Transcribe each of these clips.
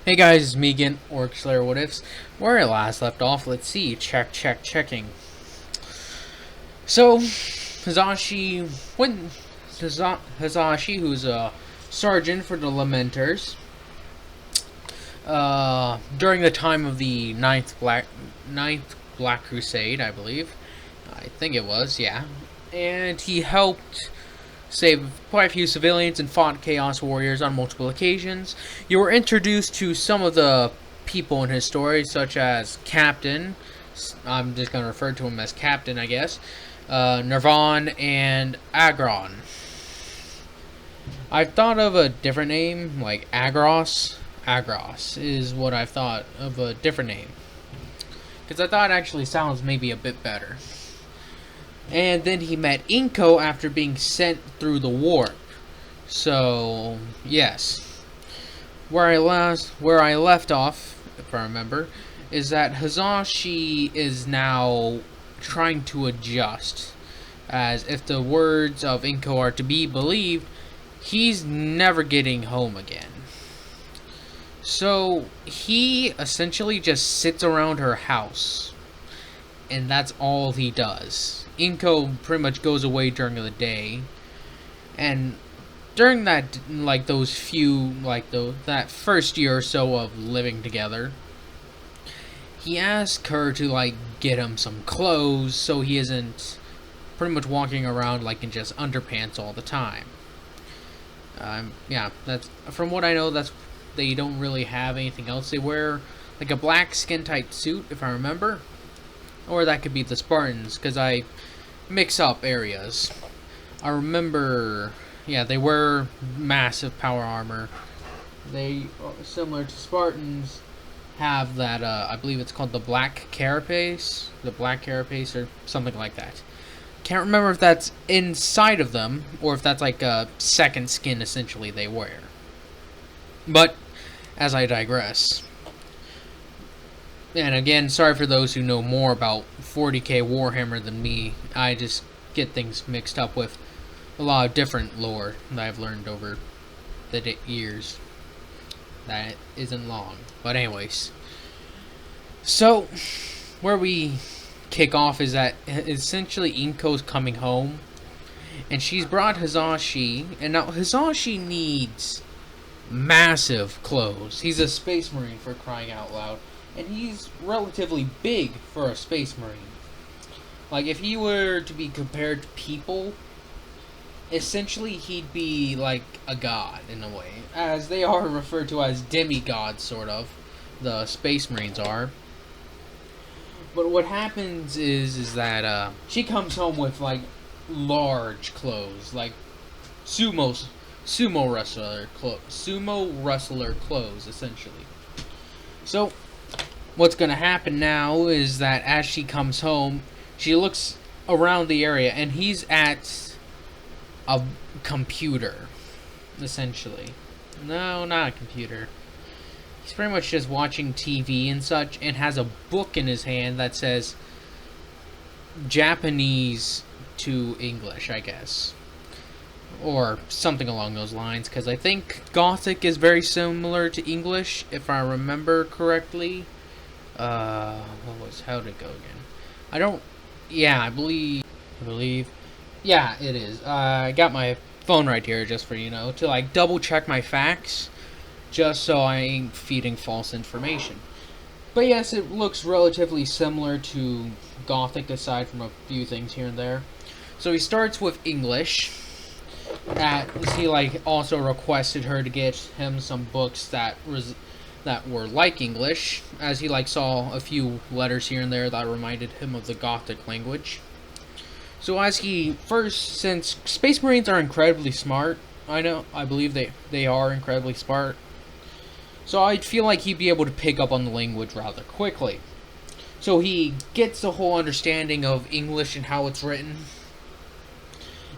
Hey guys, it's me again, Orc Slayer What Ifs. Where I last left off, let's see. Checking. So, Hazashi, who's a sergeant for the Lamenters, during the time of the Ninth Black Crusade, I believe. I think it was, yeah. And he helped saved quite a few civilians and fought Chaos Warriors on multiple occasions. You were introduced to some of the people in his story, such as Captain. I'm just going to refer to him as Captain, I guess. Nirvan and Agron. I thought of a different name, like Agros. Agros is what I thought of a different name, because I thought it actually sounds maybe a bit better. And then he met Inko after being sent through the warp. So, yes. Where I left off, if I remember, is that Hazashi is now trying to adjust. As if the words of Inko are to be believed, he's never getting home again. So, he essentially just sits around her house. And that's all he does. Inko pretty much goes away during the day, and during that, that first year or so of living together, he asks her to get him some clothes so he isn't pretty much walking around in just underpants all the time. Yeah, that's from what I know. They don't really have anything else. They wear a black skin tight suit, if I remember. Or that could be the Spartans, because I mix up areas. I remember, yeah, they wear massive power armor. They, similar to Spartans, have that, I believe it's called the black carapace. The black carapace or something like that. Can't remember if that's inside of them, or if that's a second skin, essentially, they wear. But, as I digress. And again, sorry for those who know more about 40k Warhammer than me. I just get things mixed up with a lot of different lore that I've learned over the years. That isn't long. But anyways. So, where we kick off is that essentially Inko's coming home. And she's brought Hazashi. And now Hazashi needs massive clothes. He's a space marine, for crying out loud. And he's relatively big for a space marine. If he were to be compared to people, essentially he'd be like a god in a way. As they are referred to as demigods, sort of. The space marines are. But what happens is that she comes home with large clothes. Sumo wrestler clothes, essentially. So, what's going to happen now is that as she comes home, she looks around the area, and he's at a computer, essentially. No, not a computer. He's pretty much just watching TV and such, and has a book in his hand that says Japanese to English, I guess. Or something along those lines, because I think Gothic is very similar to English, if I remember correctly. How'd it go again? I believe, yeah, it is. I got my phone right here just for, to double check my facts, just so I ain't feeding false information. But yes, it looks relatively similar to Gothic, aside from a few things here and there. So he starts with English. He also requested her to get him some books that were like English, as he saw a few letters here and there that reminded him of the Gothic language. So since Space Marines are incredibly smart, I believe they are incredibly smart, so I feel like he'd be able to pick up on the language rather quickly. So he gets the whole understanding of English and how it's written,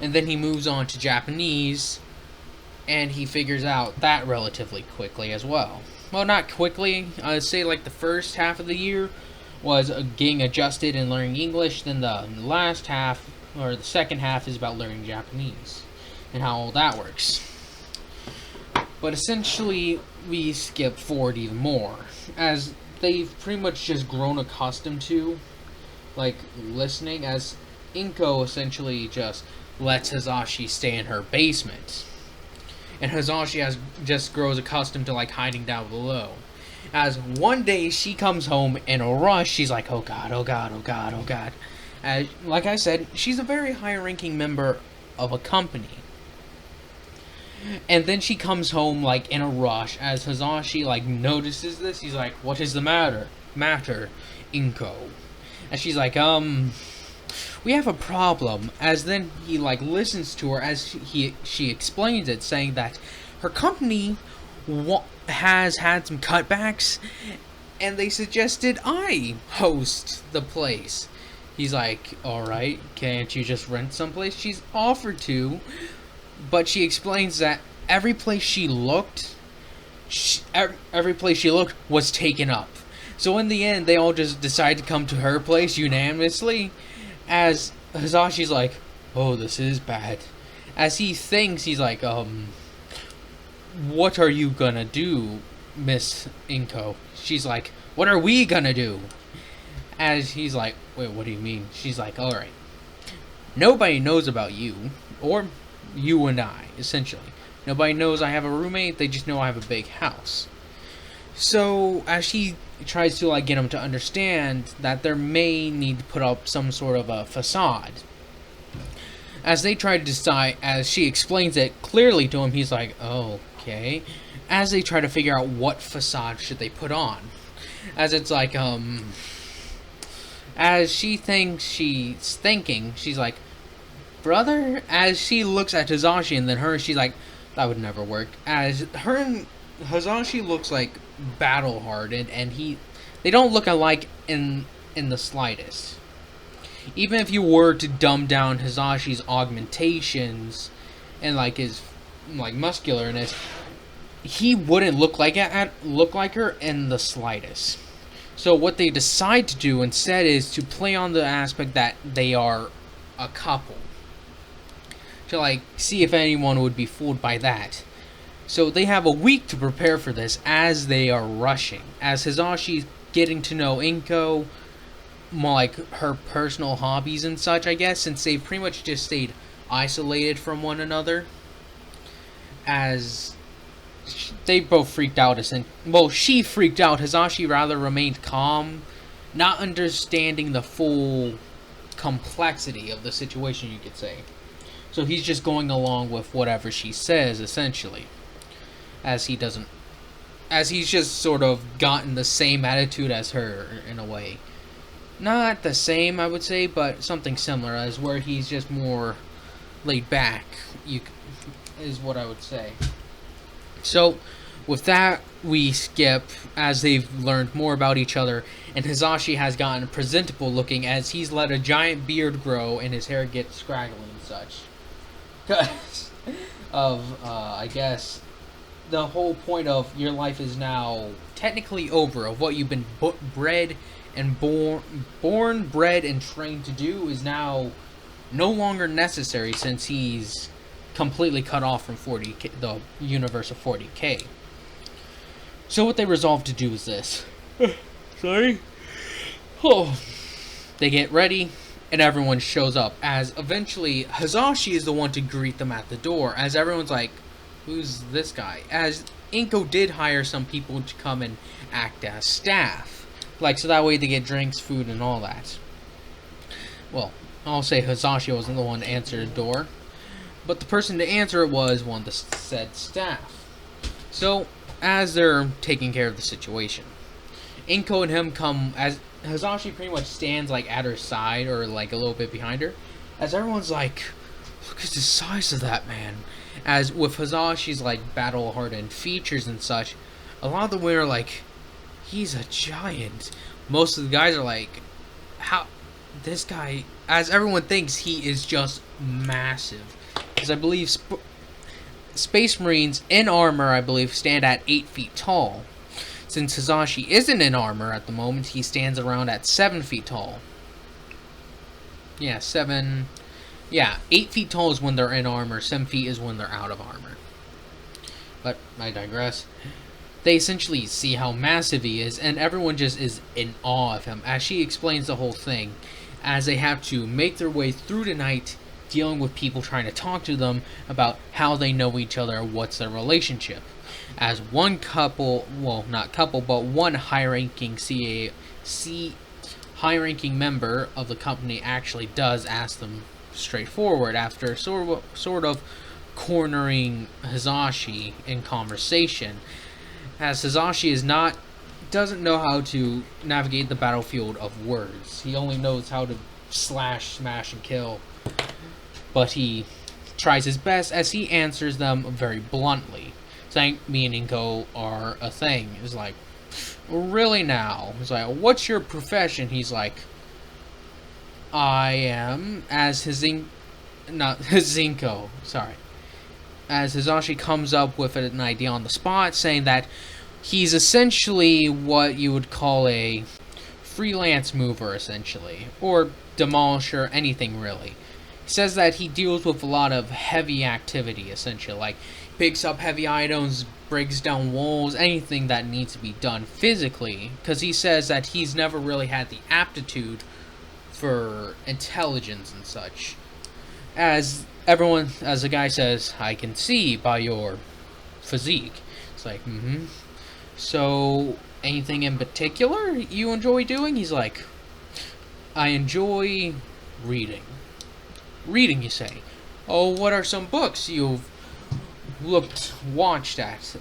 and then he moves on to Japanese, and he figures out that relatively quickly as well. Well, not quickly. I'd say the first half of the year was getting adjusted and learning English. Then the last half, or the second half, is about learning Japanese and how all that works. But essentially, we skip forward even more, as they've pretty much just grown accustomed to, like, listening, as Inko essentially just lets Hizashi stay in her basement. And Hizashi just grows accustomed to, like, hiding down below. As one day she comes home in a rush, she's like, oh god, oh god, oh god, oh god. As, like I said, she's a very high-ranking member of a company. And then she comes home, like, in a rush, as Hizashi, like, notices this. He's like, what is the matter, Inko? And she's like, we have a problem. As then he, like, listens to her as she explains it, saying that her company has had some cutbacks, and they suggested I host the place. He's like, alright, can't you just rent someplace? She's offered to, but she explains that every place she looked was taken up. So in the end, they all just decide to come to her place unanimously, as Hizashi's like, oh, this is bad. As he thinks, he's like, what are you gonna do, Miss Inko? She's like, what are we gonna do? As he's like, wait, what do you mean? She's like, alright, nobody knows about you, or you and I, essentially. Nobody knows I have a roommate, they just know I have a big house. So, as she tries to, like, get him to understand that there may need to put up some sort of a facade. As they try to decide, as she explains it clearly to him, he's like, oh, okay. As they try to figure out what facade should they put on. As it's like, as she thinks she's thinking, she's like, brother? As she looks at Hizashi and then her, she's like, that would never work. As her and Hizashi looks like battle hardened, and they don't look alike in the slightest. Even if you were to dumb down Hizashi's augmentations and like his like muscularness, he wouldn't look like her in the slightest. So what they decide to do instead is to play on the aspect that they are a couple, to like see if anyone would be fooled by that. So they have a week to prepare for this, as they are rushing, as Hizashi's getting to know Inko, more like her personal hobbies and such, I guess, since they've pretty much just stayed isolated from one another. As they both freaked out, she freaked out. Hizashi rather remained calm, not understanding the full complexity of the situation, you could say. So he's just going along with whatever she says, essentially. As he's just sort of gotten the same attitude as her, in a way. Not the same, I would say, but something similar, as where he's just more laid back, is what I would say. So, with that, we skip, as they've learned more about each other, and Hizashi has gotten presentable looking, as he's let a giant beard grow, and his hair gets scraggly and such. Because of, I guess, the whole point of your life is now technically over, of what you've been bred and bred and trained to do is now no longer necessary, since he's completely cut off from the universe of 40K. So what they resolve to do is this. Sorry? Oh. They get ready, and everyone shows up, as eventually Hizashi is the one to greet them at the door, as everyone's like, who's this guy? As Inko did hire some people to come and act as staff, like, so that way they get drinks, food, and all that. Well, I'll say Hizashi wasn't the one to answer the door, but the person to answer it was one of the said staff. So, as they're taking care of the situation, Inko and him come, as Hizashi pretty much stands like at her side, or like a little bit behind her, as everyone's like, look at the size of that man. As with Hizashi's like battle hardened features and such, a lot of the women are like, he's a giant. Most of the guys are like, how this guy, as everyone thinks he is just massive. Because I believe Space Marines in armor, I believe, stand at 8 feet tall. Since Hizashi isn't in armor at the moment, he stands around at 7 feet tall. Yeah, 7... Yeah, 8 feet tall is when they're in armor, 7 feet is when they're out of armor. But I digress. They essentially see how massive he is, and everyone just is in awe of him as she explains the whole thing, as they have to make their way through the night dealing with people trying to talk to them about how they know each other, what's their relationship. As one couple, well, not couple, but one high-ranking high-ranking member of the company actually does ask them straightforward after sort of cornering Hizashi in conversation, as Hizashi doesn't know how to navigate the battlefield of words. He only knows how to slash, smash, and kill, but he tries his best as he answers them very bluntly, saying me and Inko are a thing. It's like, really now? He's like, what's your profession? He's like, I am, as Hizinko, sorry. As Hizashi comes up with an idea on the spot, saying that he's essentially what you would call a freelance mover, essentially, or demolisher, anything really. He says that he deals with a lot of heavy activity, essentially, like picks up heavy items, breaks down walls, anything that needs to be done physically, because he says that he's never really had the aptitude for intelligence and such. As the guy says, I can see by your physique. It's like, So, anything in particular you enjoy doing? He's like, I enjoy reading. Reading, you say? Oh, what are some books you've watched at?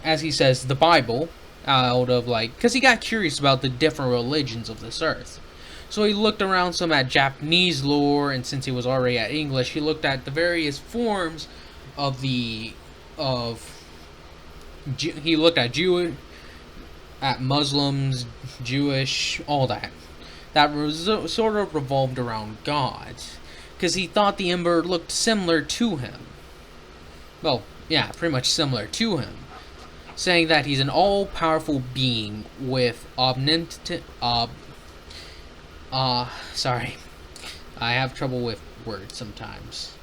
As he says, the Bible, because he got curious about the different religions of this earth. So he looked around some at Japanese lore, and since he was already at English, he looked at the various forms of he looked at at Muslims, Jewish, all that. That sort of revolved around God, because he thought the Emperor looked similar to him. Well, yeah, pretty much similar to him, saying that he's an all-powerful being with sorry. I have trouble with words sometimes.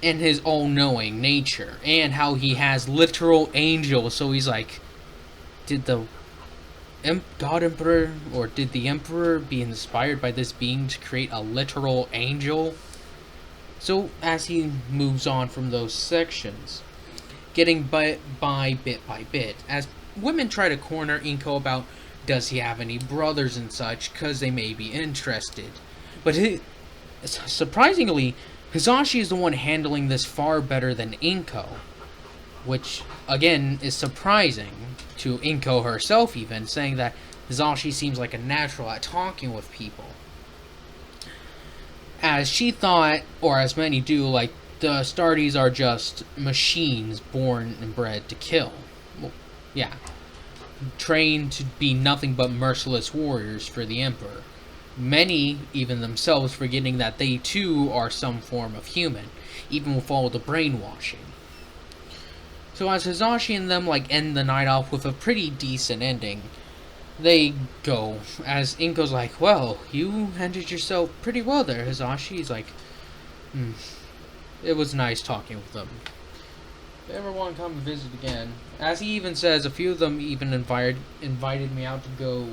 And his all-knowing nature, and how he has literal angels. So he's like, did the God Emperor, or did the Emperor be inspired by this being to create a literal angel? So as he moves on from those sections, getting by bit by bit, as women try to corner Inko about does he have any brothers and such, because they may be interested. But surprisingly, Hizashi is the one handling this far better than Inko, which, again, is surprising to Inko herself even, saying that Hizashi seems like a natural at talking with people. As she thought, or as many do, like, the Astartes are just machines born and bred to kill. Well, yeah. Trained to be nothing but merciless warriors for the Emperor. Many, even themselves, forgetting that they too are some form of human, even with all the brainwashing. So as Hizashi and them end the night off with a pretty decent ending, they go. As Inko's like, well, you handled yourself pretty well there, Hizashi. He's like, it was nice talking with them. If they ever want to come and visit again. As he even says, a few of them even invited me out to go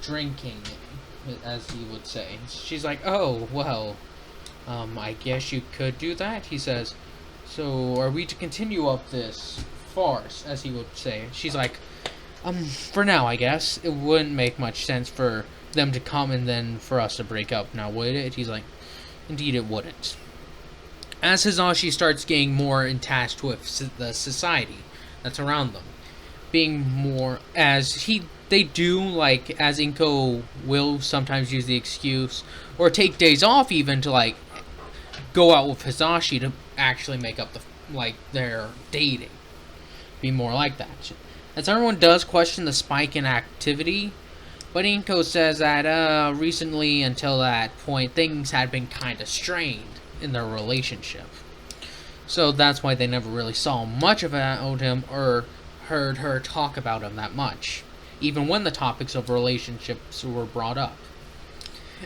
drinking, as he would say. She's like, oh, well, I guess you could do that, he says. So, are we to continue up this farce, as he would say? She's like, for now, I guess. It wouldn't make much sense for them to come and then for us to break up, now would it? He's like, indeed it wouldn't. As Hizashi starts getting more attached with the society that's around them, being more, as Inko will sometimes use the excuse, or take days off even to, go out with Hizashi to actually make up their dating. Be more like that. As everyone does question the spike in activity, but Inko says that, recently, until that point, things had been kinda strained in their relationship. So that's why they never really saw much of him or heard her talk about him that much, even when the topics of relationships were brought up.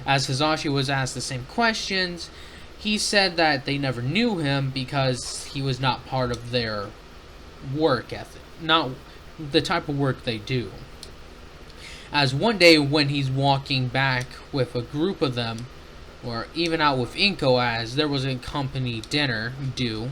As Hizashi was asked the same questions, he said that they never knew him because he was not part of their work ethic, not the type of work they do. As one day when he's walking back with a group of them, or even out with Inko, as there was a company dinner due,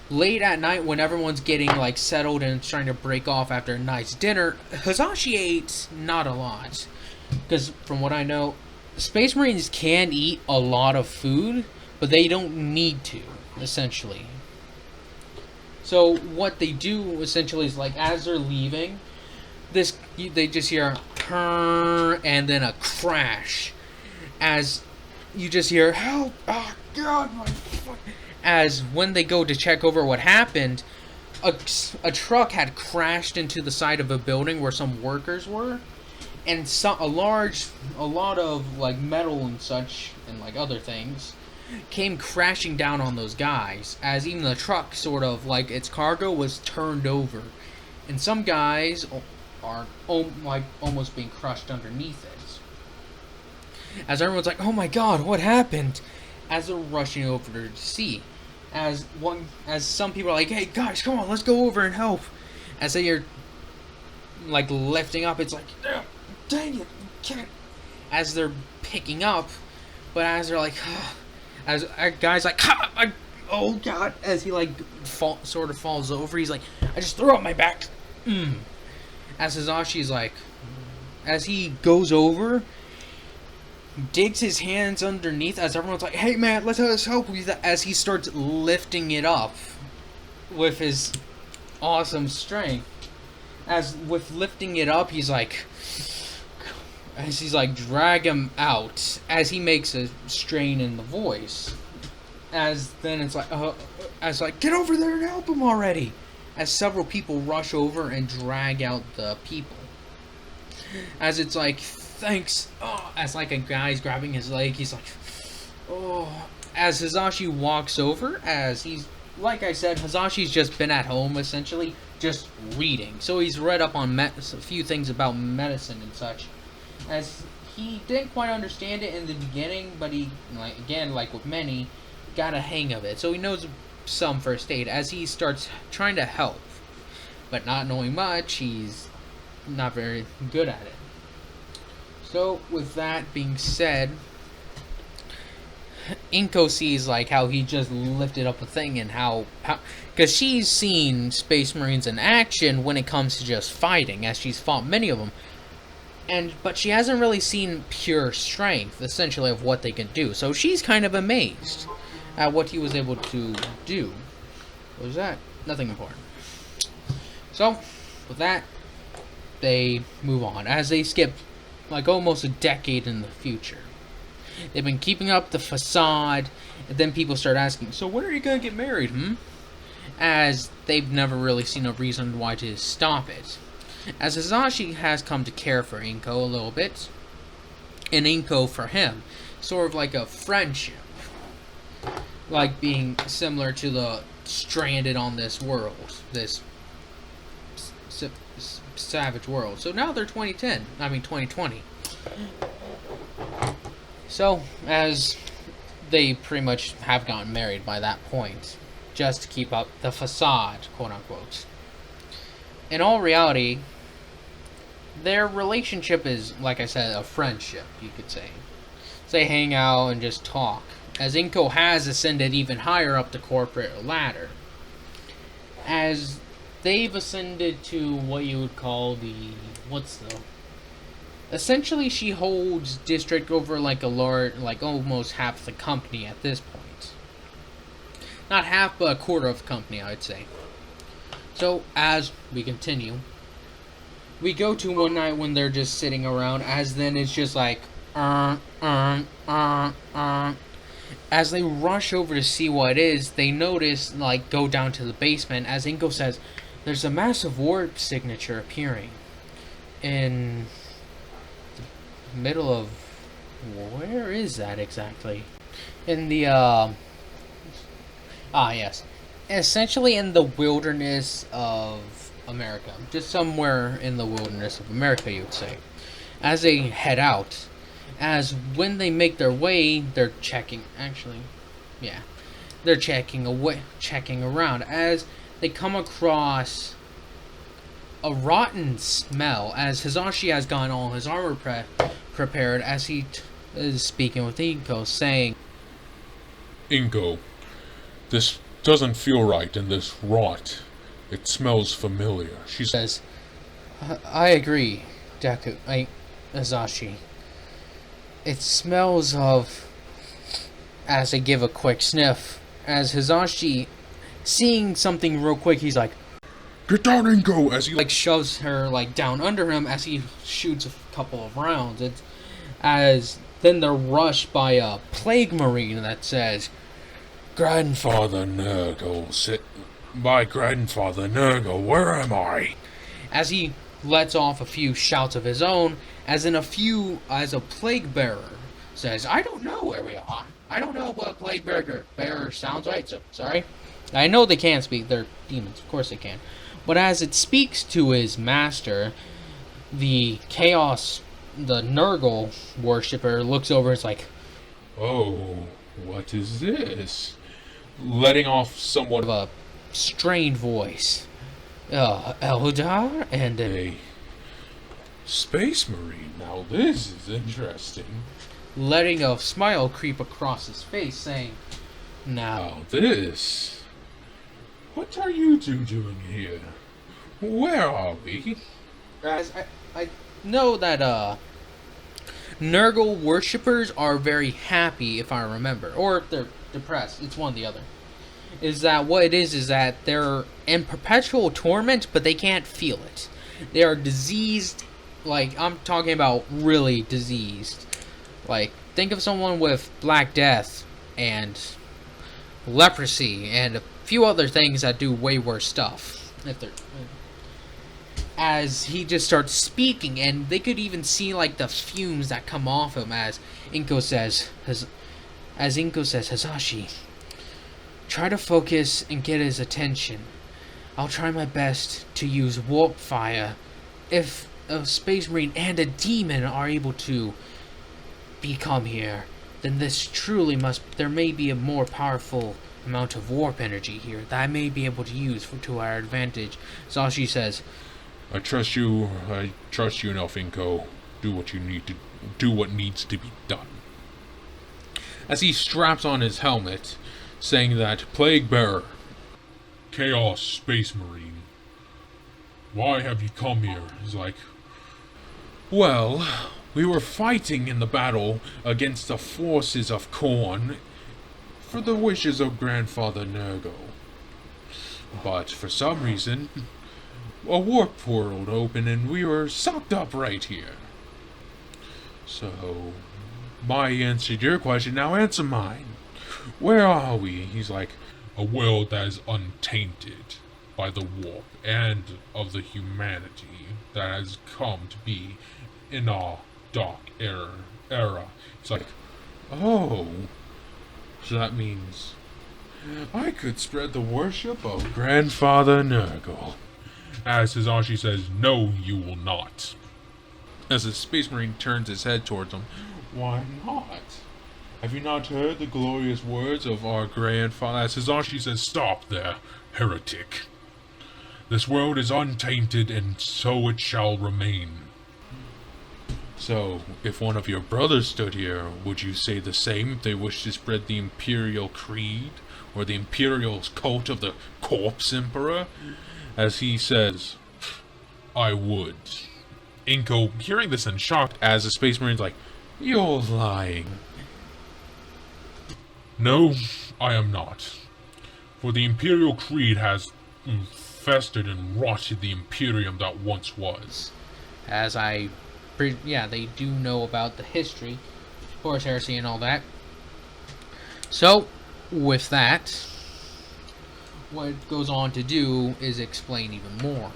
late at night when everyone's getting like settled and trying to break off after a nice dinner, Hazashi ate not a lot. Because from what I know, Space Marines can eat a lot of food, but they don't need to, essentially. So what they do essentially is, like, as they're leaving, they just hear and then a crash, as you just hear help, oh god, my fuck. As when they go to check over what happened, a truck had crashed into the side of a building where some workers were, and a lot of like metal and such and like other things came crashing down on those guys, as even the truck, sort of like its cargo, was turned over, and some guys are like almost being crushed underneath it. As everyone's like, oh my god, what happened? As they're rushing over to see. As some people are like, hey guys, come on, let's go over and help. As they are like lifting up, it's like, dang it, you can't. As they're picking up, but as they're like, as a guy's like, oh god, as he like sort of falls over, he's like, I just threw up my back. As Hazashi's like, as he goes over, digs his hands underneath, as everyone's like, hey man, let us help you, as he starts lifting it up with his awesome strength. As with lifting it up, he's like, as he's like, drag him out, as he makes a strain in the voice. As then it's like, as like, get over there and help him already. As several people rush over and drag out the people. As it's like, thanks. Oh, as like a guy's grabbing his leg, he's like, oh. As Hazashi walks over, as he's, like I said, Hazashi's just been at home essentially, just reading. So he's read up on a few things about medicine and such. As he didn't quite understand it in the beginning, but he, like again, like with many, got a hang of it. So he knows some first aid as he starts trying to help, but not knowing much, he's not very good at it. So with that being said, Inko sees like how he just lifted up a thing, and how because she's seen Space Marines in action when it comes to just fighting, as she's fought many of them, but she hasn't really seen pure strength essentially of what they can do. So she's kind of amazed at what he was able to do. What was that? Nothing important. So with that, they move on as they skip like almost a decade in the future. They've been keeping up the facade, and then people start asking, so when are you gonna get married, As they've never really seen a reason why to stop it. As Hazashi has come to care for Inko a little bit, and Inko for him, sort of like a friendship, like being similar to the stranded on this world, this savage world. So now they're 2020. So, as they pretty much have gotten married by that point, just to keep up the facade, quote unquote. In all reality, their relationship is, like I said, a friendship, you could say. They hang out and just talk, as Inko has ascended even higher up the corporate ladder. As they've ascended to what you would call essentially she holds district over like a large, like almost half the company at this point. Not half, but a quarter of the company, I would say. So, as we continue, we go to one night when they're just sitting around, as then it's just like, As they rush over to see what it is, they notice, like, go down to the basement, as Inko says, there's a massive warp signature appearing in the middle of, where is that exactly? In the, yes. Essentially in the wilderness of America. Just somewhere in the wilderness of America, you would say. As they head out, as when they make their way, they're checking, actually, yeah, they're checking around as they come across a rotten smell as Hisashi has gotten all his armor prepared as he is speaking with Inko, saying, Inko, this doesn't feel right in this rot. It smells familiar. She says, I agree, Hisashi. It smells of... As they give a quick sniff, as Hisashi, seeing something real quick, he's like, get down, Inko! As he shoves her down under him as he shoots a couple of rounds. It's as then they're rushed by a plague marine that says, Grandfather Nurgle, my grandfather Nurgle, where am I? As he lets off a few shouts of his own, as a plague bearer says, I don't know where we are. I don't know what plague bearer sounds like, so sorry. I know they can't speak, they're demons, of course they can. But as it speaks to his master, the Nurgle worshipper looks over and is like, oh, what is this? Letting off somewhat of a strained voice. Eldar and a space marine. Now this is interesting. Letting a smile creep across his face, saying, now this. What are you two doing here? Where are we? As I know that Nurgle worshippers are very happy, if I remember, or if they're depressed. It's one or the other. Is that what it is that they're in perpetual torment, but they can't feel it. They are diseased, I'm talking about really diseased. Think of someone with Black Death and leprosy and a few other things that do way worse stuff. As he just starts speaking, and they could even see the fumes that come off him as Inko says, Hisashi, try to focus and get his attention. I'll try my best to use warp fire. If a space marine and a demon are able to become here, then there may be a more powerful amount of warp energy here that I may be able to use to our advantage. Hisashi says, I trust you enough, Inko. Do what you need to do, what needs to be done. As he straps on his helmet, saying that, Plague Bearer, Chaos Space Marine, why have you come here? He's like, well, we were fighting in the battle against the forces of Khorne for the wishes of Grandfather Nurgle. But for some reason, a warp portal opened and we were sucked up right here. So, my answer to your question, now answer mine. Where are we? He's like, a world that is untainted by the warp and of the humanity that has come to be in our dark era. It's like, oh, so that means I could spread the worship of Grandfather Nurgle. As Hisashi says, no, you will not. As the Space Marine turns his head towards him, why not? Have you not heard the glorious words of our grandfather? As Hisashi says, stop there, heretic. This world is untainted, and so it shall remain. So, if one of your brothers stood here, would you say the same if they wished to spread the Imperial Creed? Or the Imperial cult of the Corpse Emperor? As he says, I would. Inko, hearing this and shocked, as the Space Marine's like, you're lying. No, I am not. For the Imperial Creed has festered and rotted the Imperium that once was. As they do know about the history, Horus Heresy and all that. So, with that, what it goes on to do is explain even more.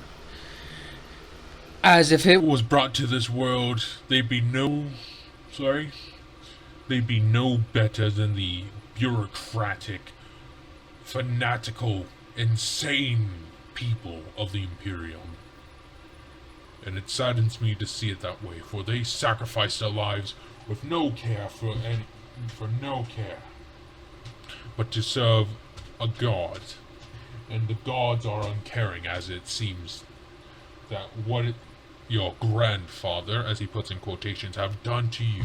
As if it was brought to this world, they'd be no better than the bureaucratic, fanatical, insane people of the Imperium. And it saddens me to see it that way, for they sacrificed their lives with no care but to serve a god. And the gods are uncaring, as it seems that what your grandfather, as he puts in quotations, have done to you.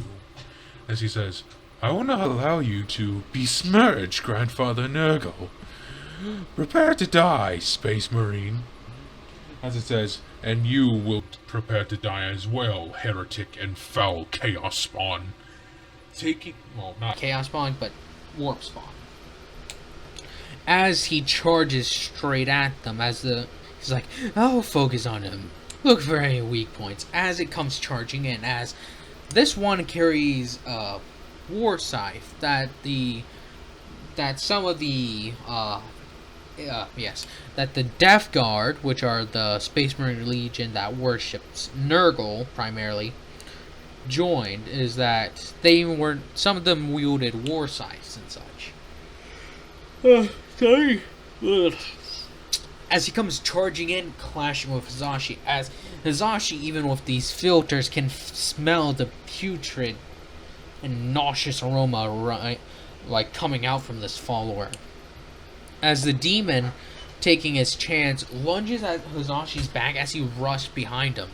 As he says, I will not allow you to besmirch Grandfather Nurgle. Prepare to die, Space Marine. As it says, and you will prepare to die as well, heretic and foul Chaos Spawn. Taking, well, not Chaos Spawn, but Warp Spawn. As he charges straight at them, he's like, oh, focus on him. Look for any weak points. As it comes charging in, as this one carries a war scythe that the Death Guard, which are the Space Marine Legion that worships Nurgle primarily, joined, is that some of them wielded war scythes and such. Sorry. Ugh. As he comes charging in, clashing with Hizashi, as Hizashi, even with these filters, can smell the putrid and nauseous aroma coming out from this follower. As the demon, taking his chance, lunges at Hizashi's back as he rushed behind him.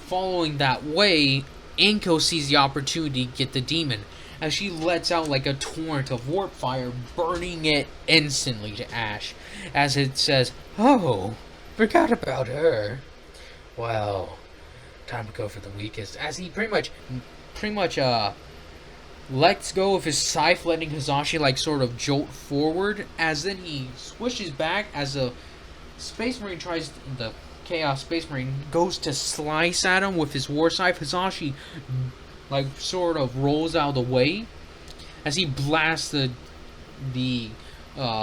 Following that way, Inko sees the opportunity to get the demon, as she lets out like a torrent of warp fire, burning it instantly to ash, as it says, oh, forgot about her. Well, time to go for the weakest, as he pretty much lets go of his scythe, letting Hizashi sort of jolt forward, as then he swishes back as the Space Marine the Chaos Space Marine goes to slice at him with his war scythe. Hizashi sort of rolls out of the way as he blasts the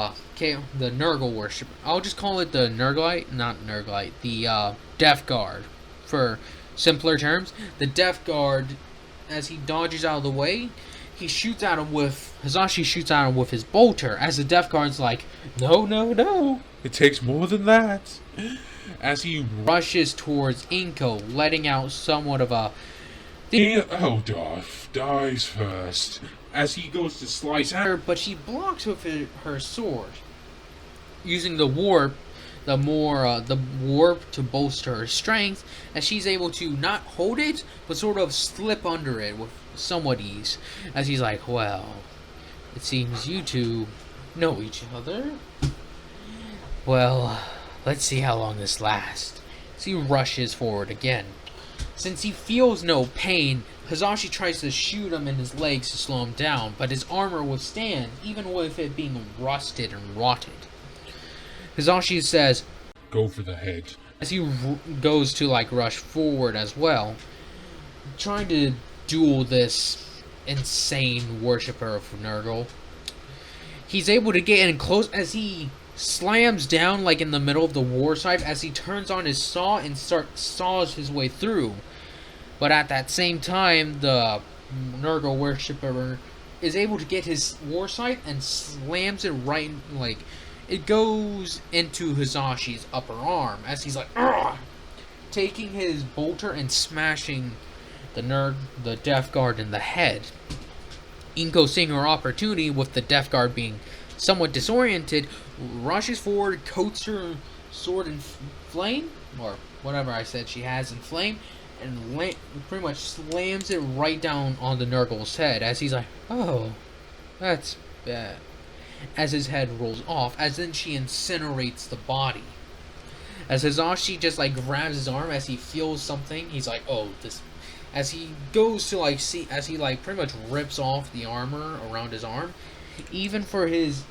Nurgle worship. I'll just call it the the Death Guard for simpler terms. The Death Guard, as he dodges out of the way, Hizashi shoots at him with his bolter, as the Death Guard's like, no, no, no, it takes more than that. As he rushes towards Inko, letting out somewhat of a Eldarth dies first, as he goes to slice at her, but she blocks with her sword, using the warp to bolster her strength, as she's able to not hold it, but sort of slip under it with somewhat ease, as he's like, well, it seems you two know each other. Well, let's see how long this lasts. So he rushes forward again. Since he feels no pain, Hizashi tries to shoot him in his legs to slow him down, but his armor withstands, even with it being rusted and rotted. Hizashi says, go for the head, as he goes to rush forward as well, trying to duel this insane worshipper of Nurgle. He's able to get in close as he slams down in the middle of the war scythe, as he turns on his saw and saws his way through. But at that same time, the Nurgle worshipper is able to get his war scythe and slams it right it goes into Hizashi's upper arm, as he's like, Argh! Taking his bolter and smashing the Death Guard in the head. Inko, seeing her opportunity, with the Death Guard being somewhat disoriented, rushes forward, coats her sword in flame, or whatever I said she has in flame, and pretty much slams it right down on the Nurgle's head, as he's like, oh, that's bad. As his head rolls off, as then she incinerates the body. As Hizashi just grabs his arm as he feels something, he's like, oh, this. As he goes to see, as he pretty much rips off the armor around his arm, even for his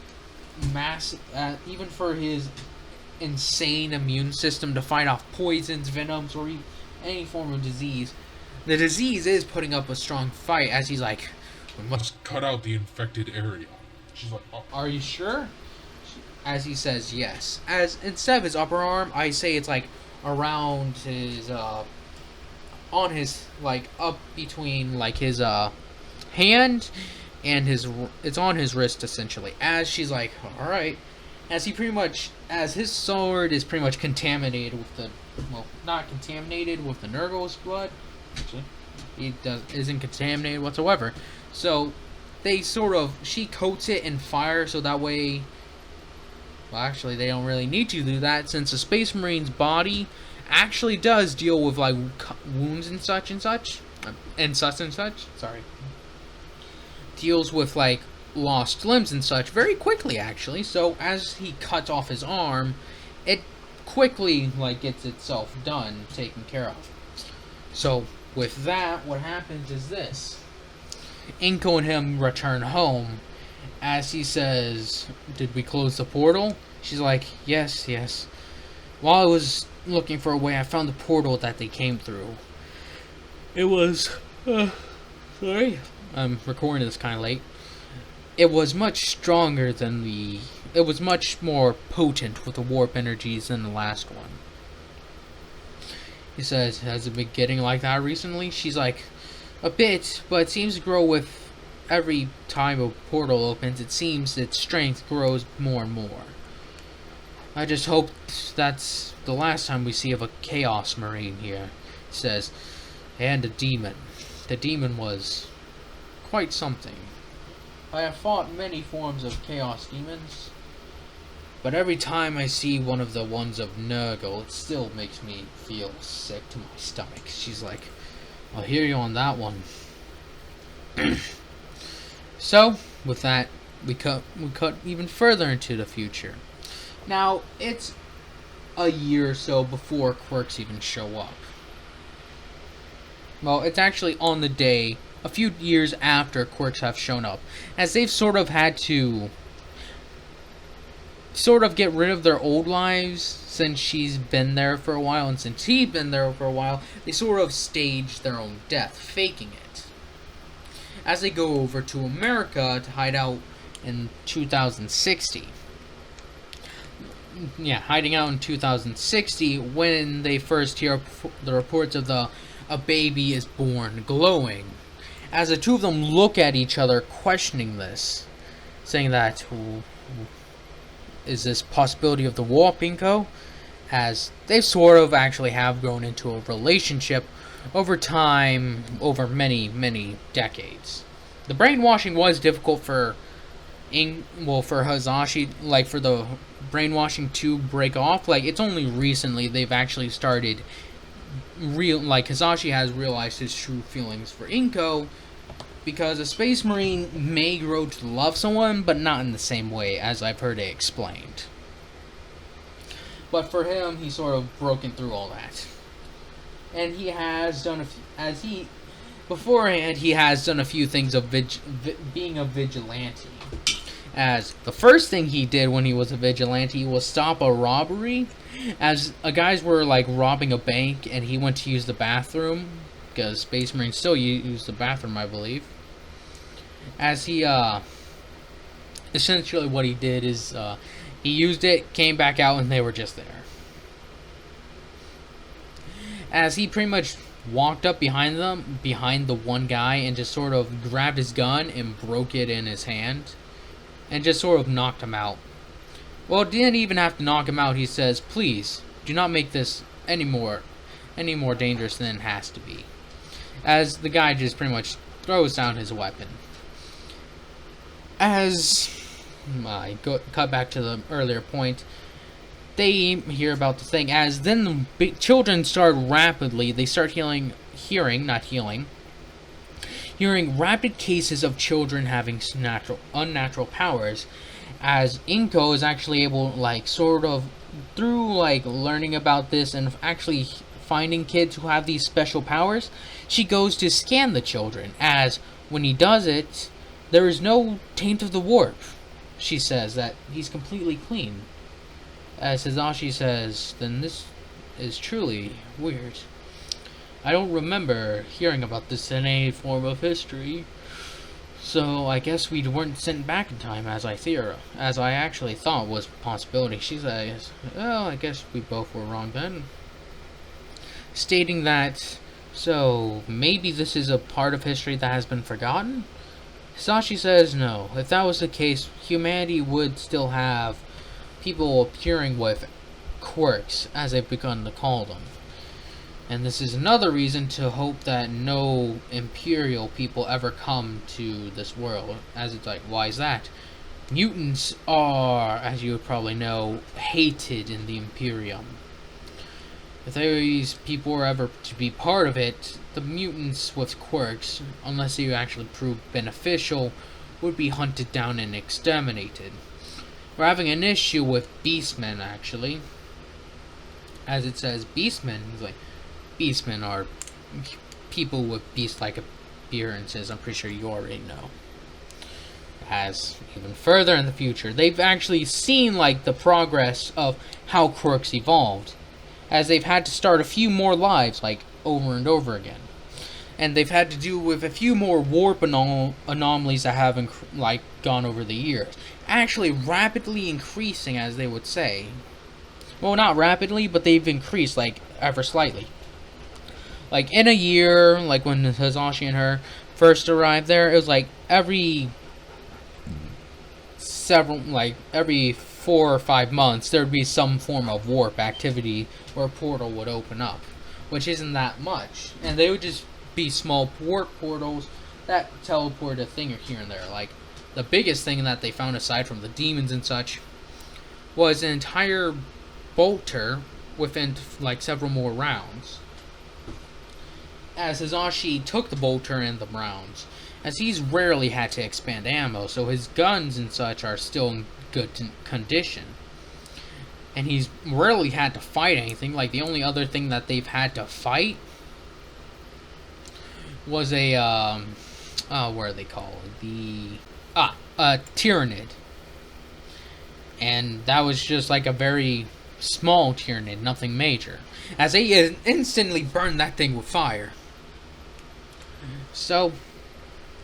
insane immune system to fight off poisons, venoms, or any form of disease, the disease is putting up a strong fight, as he's like, we must cut out the infected area. She's like, oh. Are you sure? As he says yes. As instead of his upper arm, I say it's around his on his up between his hand and it's on his wrist, essentially. As she's like, all right, as his sword is pretty much contaminated with not contaminated with the Nurgle's blood, actually, isn't contaminated whatsoever. So she coats it in fire so that way, well, actually, they don't really need to do that since a Space Marine's body actually does deal with like wounds and such and such, sorry, deals with like lost limbs and such very quickly actually. So as he cuts off his arm, it quickly like gets itself done, taken care of. So with that, what happens is this: Inko and him return home. As he says, "Did we close the portal?" She's like, "Yes, yes. While I was looking for a way, I found the portal that they came through. It was, sorry, I'm recording this kind of late. It was much stronger than it was much more potent with the warp energies than the last one." He says, "Has it been getting like that recently?" She's like, "A bit, but it seems to grow with every time a portal opens. It seems its strength grows more and more. I just hope that's the last time we see of a Chaos Marine here," he says. "And a demon. The demon was quite something. I have fought many forms of Chaos Demons, but every time I see one of the ones of Nurgle, it still makes me feel sick to my stomach." She's like, "I'll hear you on that one." So, with that, we cut even further into the future. Now, it's a year or so before quirks even show up. Well, it's actually on the day, a few years after quirks have shown up, as they've sort of had to get rid of their old lives since she's been there for a while, and since he's been there for a while, they sort of staged their own death, faking it. As they go over to America to hide out in 2060. Yeah, hiding out in 2060 when they first hear the reports of a baby is born glowing. As the two of them look at each other questioning this, saying that, is this possibility of the warp, Inko? As they sort of actually have grown into a relationship over time, over many, many decades. The brainwashing was difficult for Hazashi, like for the brainwashing to break off. Like, it's only recently they've actually started Hazashi has realized his true feelings for Inko, because a Space Marine may grow to love someone, but not in the same way, as I've heard it explained. But for him, he's sort of broken through all that. And he has done beforehand, he has done a few things of being a vigilante. As the first thing he did when he was a vigilante was stop a robbery. As guys were like robbing a bank, and he went to use the bathroom, because Space Marines still use the bathroom, I believe. As he essentially what he did is he used it, came back out, and they were just there. As he pretty much walked up behind the one guy, and just sort of grabbed his gun and broke it in his hand, and just sort of knocked him out. Well, didn't even have to knock him out. He says, "Please, do not make this any more dangerous than it has to be." As the guy just pretty much throws down his weapon. As cut back to the earlier point, they hear about the thing. As then the children start rapidly, they start hearing rapid cases of children having unnatural powers. As Inko is actually able, like, sort of, through, like, learning about this and actually finding kids who have these special powers, she goes to scan the children. As when he does it, there is no taint of the warp. She says that he's completely clean. As Hazashi says, then this is truly weird. I don't remember hearing about this in any form of history. So I guess we weren't sent back in time, as I actually thought was a possibility. She says, "Well, I guess we both were wrong then." Stating that, so maybe this is a part of history that has been forgotten? Sashi says no. If that was the case, humanity would still have people appearing with quirks, as they've begun to call them. And this is another reason to hope that no Imperial people ever come to this world. As it's like, why is that? Mutants are, as you would probably know, hated in the Imperium. If these people were ever to be part of it, the mutants with quirks, unless they actually prove beneficial, would be hunted down and exterminated. We're having an issue with beastmen, actually. As it says, beastmen, like, beastmen are people with beast-like appearances. I'm pretty sure you already know. As even further in the future, they've actually seen, like, the progress of how quirks evolved. As they've had to start a few more lives, like, over and over again. And they've had to do with a few more warp anomalies that have gone over the years. Actually rapidly increasing, as they would say. Well, not rapidly, but they've increased, like, ever slightly. Like, in a year, like when Hisashi and her first arrived there, it was like every 4 or 5 months, there'd be some form of warp activity where a portal would open up. Which isn't that much. And they would just be small warp portals that teleport a thing or here and there. Like, the biggest thing that they found aside from the demons and such was an entire bolter within, like, several more rounds. As Hisashi took the bolter in the rounds, as he's rarely had to expand ammo, so his guns and such are still in good condition. And he's rarely had to fight anything. Like, the only other thing that they've had to fight was a, what are they called? A Tyrannid. And that was just like a very small Tyrannid, nothing major. As they instantly burned that thing with fire. So,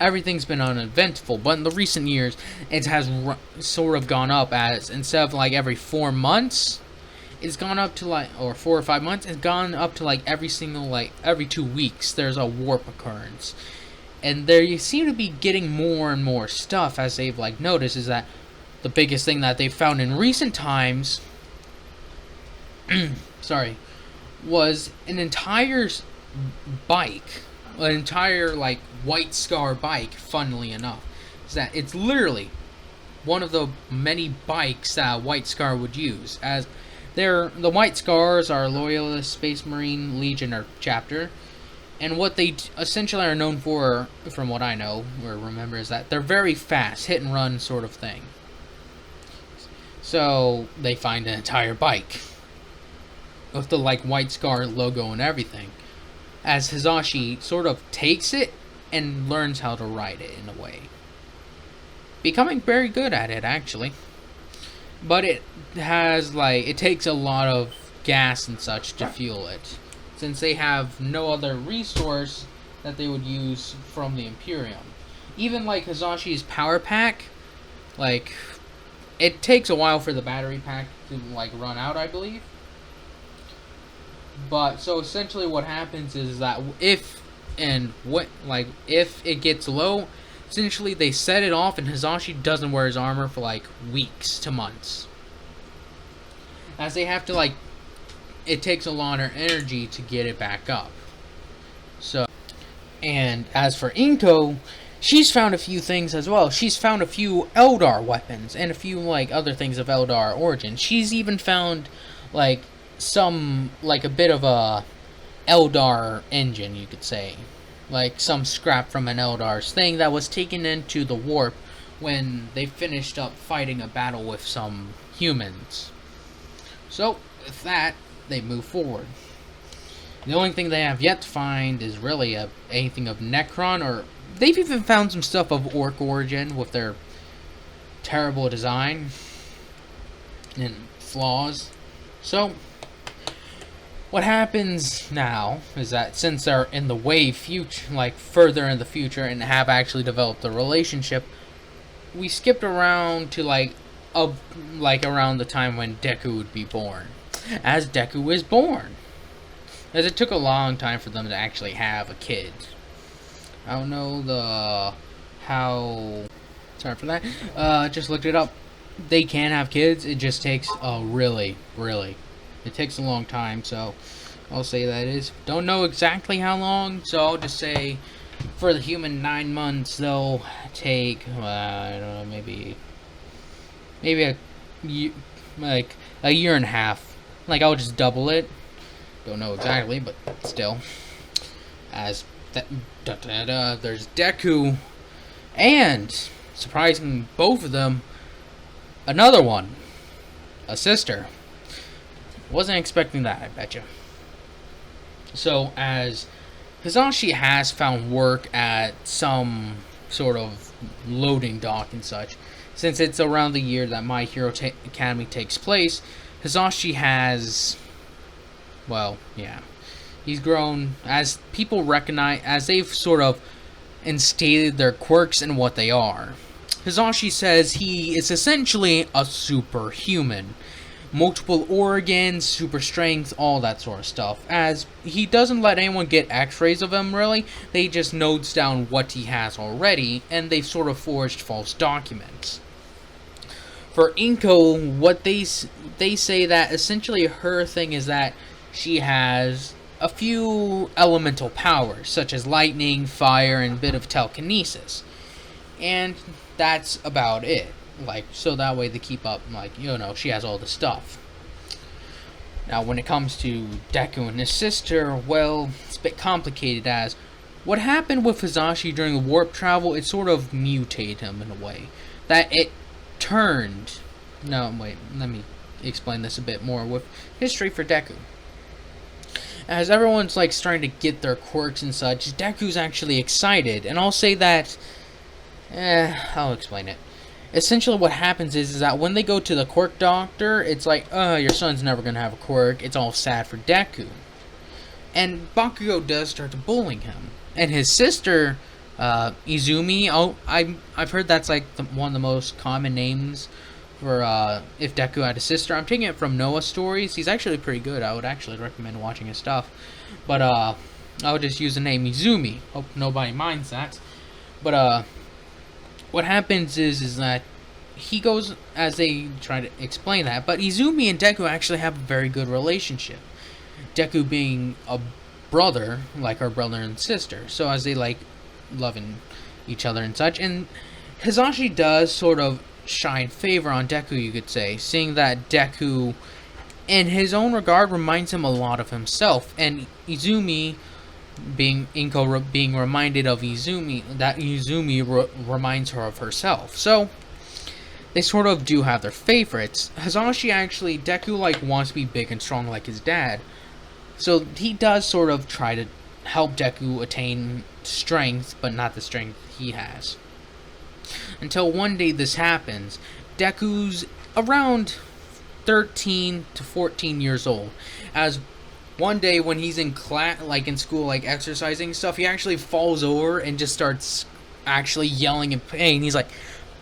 everything's been uneventful, but in the recent years, it has sort of gone up, as instead of like every 4 months, it's gone up to like, or 4 or 5 months, it's gone up to like every 2 weeks, there's a warp occurrence. And there you seem to be getting more and more stuff, as they've like noticed, is that the biggest thing that they've found in recent times, was an entire bike, an entire like White Scar bike, funnily enough. Is that it's literally one of the many bikes that White Scar would use, as the White Scars are Loyalist Space Marine Legion or chapter, and what they essentially are known for, from what I know or remember, is that they're very fast, hit and run sort of thing. So they find an entire bike with the like White Scar logo and everything, as Hisashi sort of takes it and learns how to ride it in a way, becoming very good at it actually. But it has it takes a lot of gas and such to fuel it, since they have no other resource that they would use from the Imperium. Even like Hisashi's power pack, like, it takes a while for the battery pack to like run out, I believe. But so essentially what happens is that if it gets low, essentially they set it off and Hisashi doesn't wear his armor for like weeks to months, as they have to it takes a lot of energy to get it back up. So, and as for Inko, she's found a few things as well. She's found a few Eldar weapons and a few other things of Eldar origin. She's even found some a bit of a Eldar engine, you could say, like some scrap from an Eldar's thing that was taken into the warp when they finished up fighting a battle with some humans. So with that, they move forward. The only thing they have yet to find is really anything of Necron, or they've even found some stuff of Orc origin with their terrible design and flaws. So what happens now is that since they're in the way future, further in the future, and have actually developed a relationship, we skipped around to around the time when Deku would be born. As Deku is born, as it took a long time for them to actually have a kid. I don't know sorry for that. Just looked it up. They can have kids. It just takes it takes a long time. So I'll say that is. Don't know exactly how long, so I'll just say for the human 9 months they'll take I don't know, maybe like a year and a half. Like I'll just double it. Don't know exactly, but still. As there's Deku and surprising both of them, another one, a sister. Wasn't expecting that, I betcha. So, as Hisashi has found work at some sort of loading dock and such, since it's around the year that My Hero Academy takes place, Hisashi has, well, yeah, he's grown as people recognize, as they've sort of instated their quirks and what they are. Hisashi says he is essentially a superhuman. Multiple organs, super strength, all that sort of stuff. As he doesn't let anyone get x-rays of him, really. They just notes down what he has already, and they've sort of forged false documents. For Inko, what they say that essentially her thing is that she has a few elemental powers, such as lightning, fire, and a bit of telekinesis. And that's about it. Like, so that way they keep up, like, you know, she has all the stuff. Now, when it comes to Deku and his sister, well, it's a bit complicated, as what happened with Hisashi during the warp travel, it sort of mutated him in a way. That it turned... No, wait, let me explain this a bit more with history for Deku. As everyone's, like, starting to get their quirks and such, Deku's actually excited, and I'll say that... I'll explain it. Essentially what happens is that when they go to the quirk doctor, it's like, your son's never going to have a quirk. It's all sad for Deku. And Bakugo does start to bullying him. And his sister, Izumi, I've heard that's like one of the most common names for if Deku had a sister. I'm taking it from Noah Stories. He's actually pretty good. I would actually recommend watching his stuff. But I would just use the name Izumi. Hope nobody minds that. But what happens is that he goes, as they try to explain that, but Izumi and Deku actually have a very good relationship. Deku being a brother, like her brother and sister, so as they like loving each other and such. And Hisashi does sort of shine favor on Deku, you could say, seeing that Deku, in his own regard, reminds him a lot of himself, and Izumi... being Inko being reminded of Izumi, that Izumi reminds her of herself. So they sort of do have their favorites. Hisashi actually, Deku like wants to be big and strong like his dad, so he does sort of try to help Deku attain strength, but not the strength he has. Until one day this happens. Deku's around 13 to 14 years old, as one day when he's in class, like in school, like exercising stuff, he actually falls over and just starts actually yelling in pain. He's like,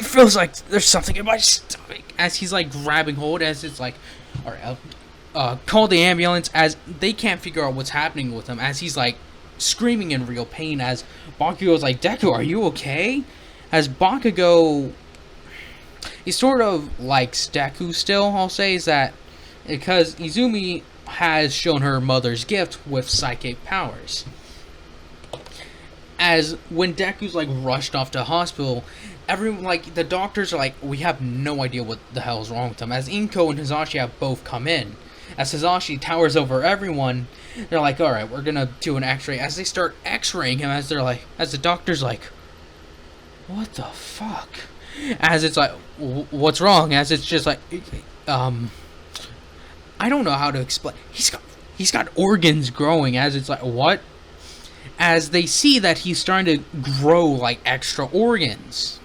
it feels like there's something in my stomach, as he's like grabbing hold, as it's like, alright, call the ambulance, as they can't figure out what's happening with him, as he's like screaming in real pain, as Bakugo's like, Deku, are you okay? As Bakugo, he sort of likes Deku still, I'll say, is that because Izumi has shown her mother's gift with psychic powers. As when Deku's like rushed off to hospital, everyone, like, the doctors are like, we have no idea what the hell is wrong with him. As Inko and Hisashi have both come in. As Hisashi towers over everyone, they're like, alright, we're gonna do an x-ray. As they start x-raying him, as they're like, as the doctor's like, what the fuck? As it's like, what's wrong? As it's just like, I don't know how to explain. He's got organs growing, as it's like, what? As they see that he's starting to grow like extra organs.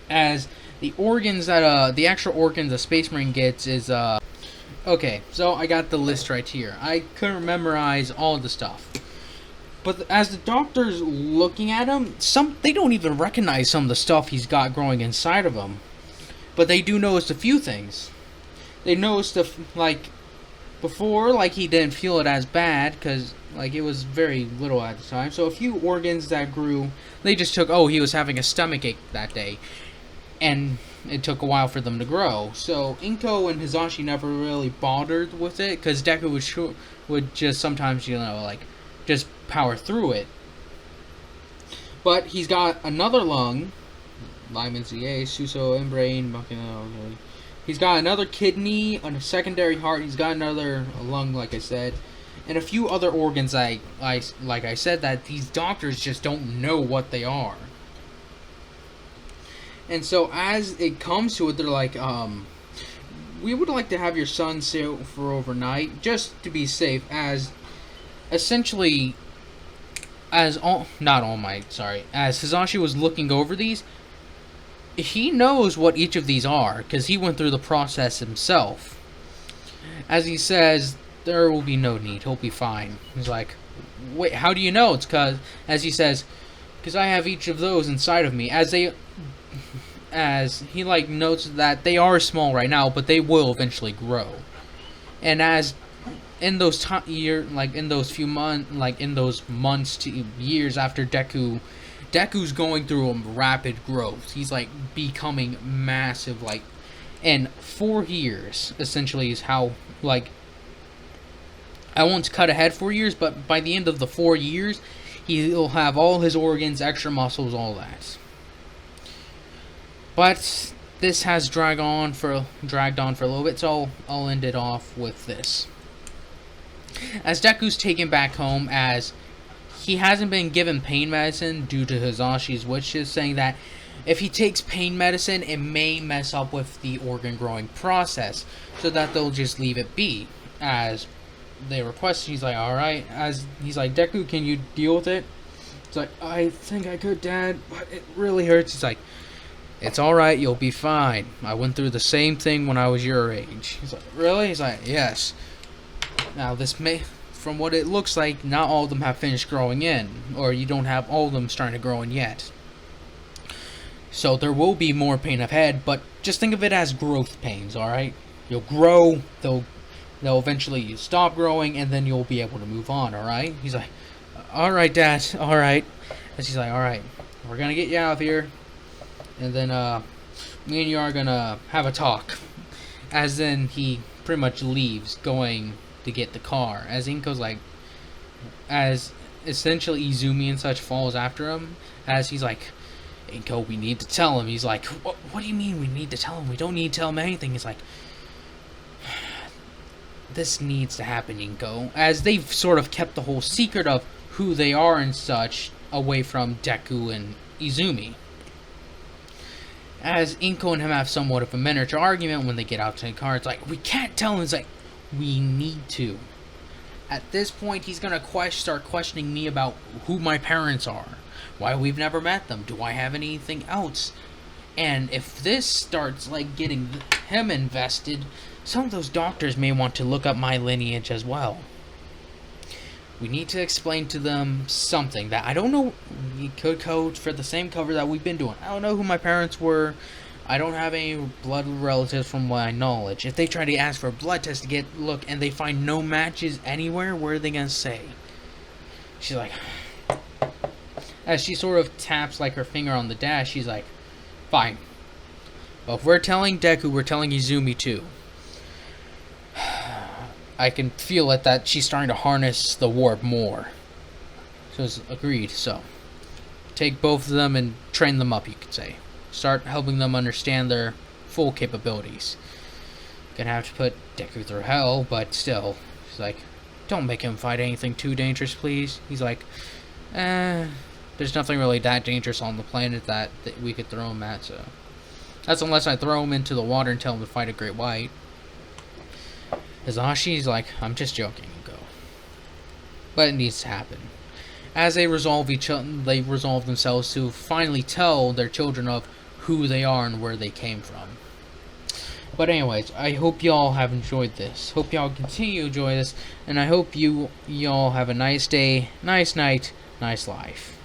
As the organs that the extra organs a Space Marine gets is okay, so I got the list right here. I couldn't memorize all the stuff. But as the doctor's looking at him, they don't even recognize some of the stuff he's got growing inside of him. But they do notice a few things. They noticed, like, before, like, he didn't feel it as bad, because, like, it was very little at the time. So a few organs that grew, they just took, oh, he was having a stomachache that day. And it took a while for them to grow. So Inko and Hizashi never really bothered with it because Deku would just sometimes, like, just power through it. But he's got another lung, Lyman ZA, Suso, and brain. He's got another kidney, a secondary heart. He's got another lung, like I said, and a few other organs. Like I said, that these doctors just don't know what they are. And so as it comes to it, they're like, we would like to have your son sail for overnight, just to be safe, as essentially, as Hizashi was looking over these, he knows what each of these are, because he went through the process himself. As he says, there will be no need, he'll be fine. He's like, wait, how do you know? It's because, as he says, because I have each of those inside of me, as he like notes that they are small right now, but they will eventually grow. And as in those in those months to years after Deku's going through a rapid growth. He's like becoming massive, like, in 4 years essentially is how, like, I won't cut ahead 4 years, but by the end of the 4 years he'll have all his organs, extra muscles, all that. But this has dragged on for a little bit, so I'll end it off with this. As Deku's taken back home, as he hasn't been given pain medicine due to Hizashi's wishes, saying that if he takes pain medicine, it may mess up with the organ growing process, so that they'll just leave it be. As they request, he's like, alright. As he's like, Deku, can you deal with it? It's like, I think I could, Dad, but it really hurts. He's like, it's alright, you'll be fine. I went through the same thing when I was your age. He's like, really? He's like, yes. Now, from what it looks like, not all of them have finished growing in, or you don't have all of them starting to grow in yet. So there will be more pain ahead, but just think of it as growth pains, alright? You'll grow, they'll eventually stop growing, and then you'll be able to move on, alright? He's like, alright, Dad, alright. And she's like, alright, we're gonna get you out of here, and then, me and you are gonna have a talk. As then he pretty much leaves, going to get the car. As Inko's like, as essentially Izumi and such falls after him, as he's like, Inko, we need to tell him. He's like, what do you mean we need to tell him? We don't need to tell him anything. He's like, this needs to happen, Inko. As they've sort of kept the whole secret of who they are and such away from Deku and Izumi. As Inko and him have somewhat of a miniature argument when they get out to the car, it's like, we can't tell him. It's like, we need to. At this point, he's gonna start questioning me about who my parents are, why we've never met them, do I have anything else? And if this starts like getting him invested, some of those doctors may want to look up my lineage as well. We need to explain to them something that I don't know. We could code for the same cover that we've been doing. I don't know who my parents were. I don't have any blood relatives from my knowledge. If they try to ask for a blood test to look and they find no matches anywhere, what are they gonna say? She's like, as she sort of taps like her finger on the dash, she's like, fine. But if we're telling Deku, we're telling Izumi too. I can feel it that she's starting to harness the warp more. So it's agreed. So take both of them and train them up, you could say. Start helping them understand their full capabilities. Gonna have to put Deku through hell, but still. She's like, don't make him fight anything too dangerous, please. He's like, there's nothing really that dangerous on the planet that we could throw him at, so. That's unless I throw him into the water and tell him to fight a great white. Hizashi's like, I'm just joking, go. But it needs to happen. As they resolve themselves to finally tell their children of who they are and where they came from. But anyways, I hope y'all have enjoyed this. Hope y'all continue to enjoy this, and I hope y'all have a nice day, nice night, nice life.